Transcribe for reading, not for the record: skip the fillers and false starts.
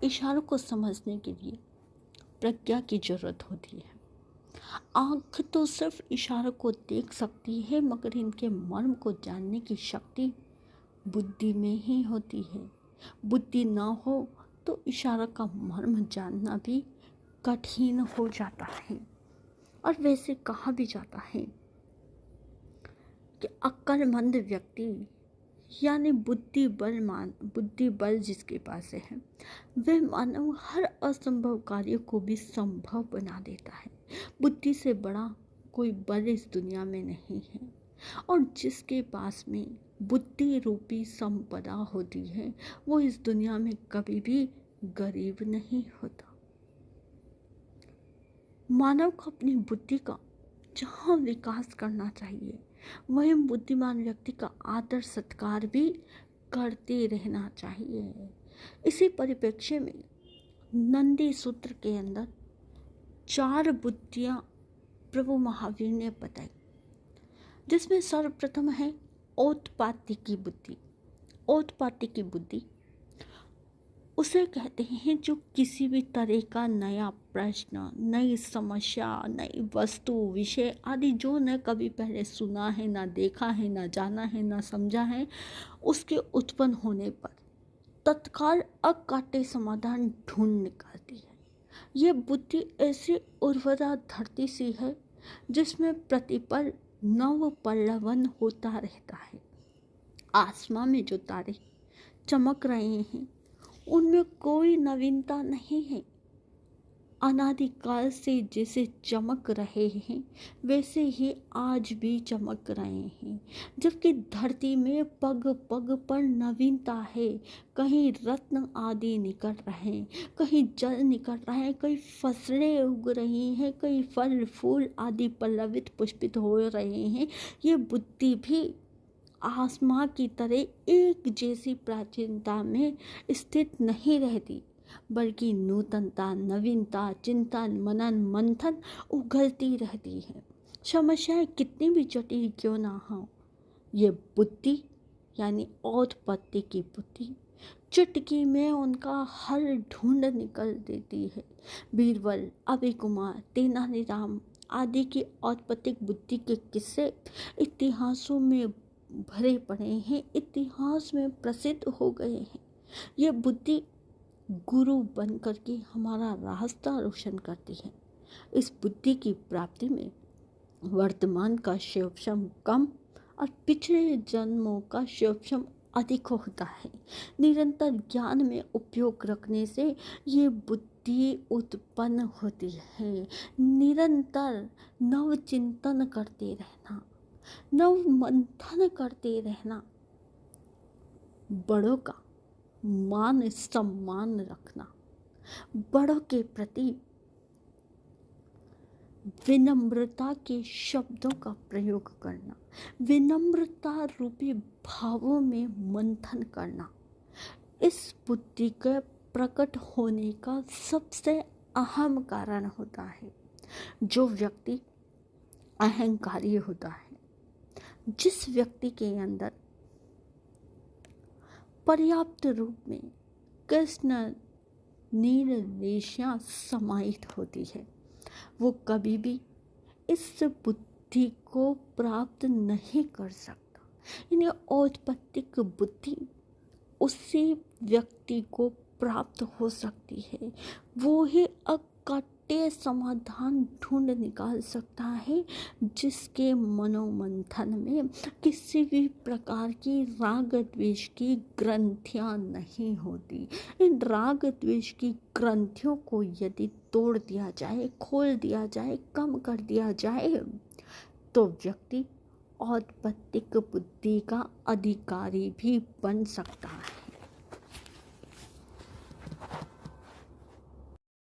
इशारों को समझने के लिए प्रज्ञा की जरूरत होती है। आँख तो सिर्फ इशारों को देख सकती है, मगर इनके मर्म को जानने की शक्ति बुद्धि में ही होती है। बुद्धि ना हो तो इशारा का मर्म जानना भी कठिन हो जाता है। और वैसे कहा भी जाता है कि अक्लमंद व्यक्ति यानी बुद्धि बल जिसके पास है वह मानव हर असंभव कार्य को भी संभव बना देता है। बुद्धि से बड़ा कोई बल इस दुनिया में नहीं है। और जिसके पास में बुद्धि रूपी संपदा होती है वो इस दुनिया में कभी भी गरीब नहीं होता। मानव को अपनी बुद्धि का जहाँ विकास करना चाहिए वहीं बुद्धिमान व्यक्ति का आदर सत्कार भी करते रहना चाहिए। इसी परिप्रेक्ष्य में नंदी सूत्र के अंदर 4 बुद्धियां प्रभु महावीर ने बताई, जिसमें सर्वप्रथम है औत्पाती की बुद्धि। औत्पाती की बुद्धि उसे कहते हैं जो किसी भी तरह का नया प्रश्न, नई समस्या, नई वस्तु, विषय आदि जो न कभी पहले सुना है, ना देखा है, ना जाना है, ना समझा है, उसके उत्पन्न होने पर तत्काल अकाट्य समाधान ढूंढ निकालती है। यह बुद्धि ऐसी उर्वरा धरती सी है जिसमें प्रतिपल नव पल्लवन होता रहता है। आसमान में जो तारे चमक रहे हैं उनमें कोई नवीनता नहीं है। अनादिकाल से जैसे चमक रहे हैं वैसे ही आज भी चमक रहे हैं, जबकि धरती में पग पग पर नवीनता है। कहीं रत्न आदि निकल रहे हैं, कहीं जल निकल रहे हैं, कहीं फसलें उग रही हैं, कहीं फल फूल आदि पल्लवित पुष्पित हो रहे हैं। ये बुद्धि भी आसमां की तरह एक जैसी प्राचीनता में स्थित नहीं रहती, बल्कि नूतनता, नवीनता, चिंतन, मनन, मंथन उगलती रहती है। समस्याएं कितनी भी जटिल क्यों ना हो, ये बुद्धि यानी औत्पत्ति की बुद्धि चुटकी में उनका हल ढूंढ निकल देती है। बीरबल, अभय कुमार, तेनालीराम आदि की औत्पत्तिक बुद्धि के किस्से इतिहासों में भरे पड़े हैं, इतिहास में प्रसिद्ध हो गए हैं। ये बुद्धि गुरु बनकर के हमारा रास्ता रोशन करती है। इस बुद्धि की प्राप्ति में वर्तमान का शिवशम कम और पिछले जन्मों का शिवशम अधिक होता है। निरंतर ज्ञान में उपयोग रखने से ये बुद्धि उत्पन्न होती है। निरंतर नव चिंतन करते रहना, नव मंथन करते रहना, बड़ों का मान सम्मान रखना, बड़ों के प्रति विनम्रता के शब्दों का प्रयोग करना, विनम्रता रूपी भावों में मंथन करना, इस बुद्धि के प्रकट होने का सबसे अहम कारण होता है। जो व्यक्ति अहंकारी होता है, जिस व्यक्ति के अंदर पर्याप्त रूप में कृष्ण नीलवेशियाँ समाहित होती है, वो कभी भी इस बुद्धि को प्राप्त नहीं कर सकता। यानी औत्पत्तिक बुद्धि उसी व्यक्ति को प्राप्त हो सकती है, वो ही अकाट्य समाधान ढूंढ निकाल सकता है, जिसके मनोमंथन में किसी भी प्रकार की राग द्वेष की ग्रंथियां नहीं होती। इन राग द्वेष की ग्रंथियों को यदि तोड़ दिया जाए, खोल दिया जाए, कम कर दिया जाए तो व्यक्ति औत्पत्तिक बुद्धि का अधिकारी भी बन सकता है।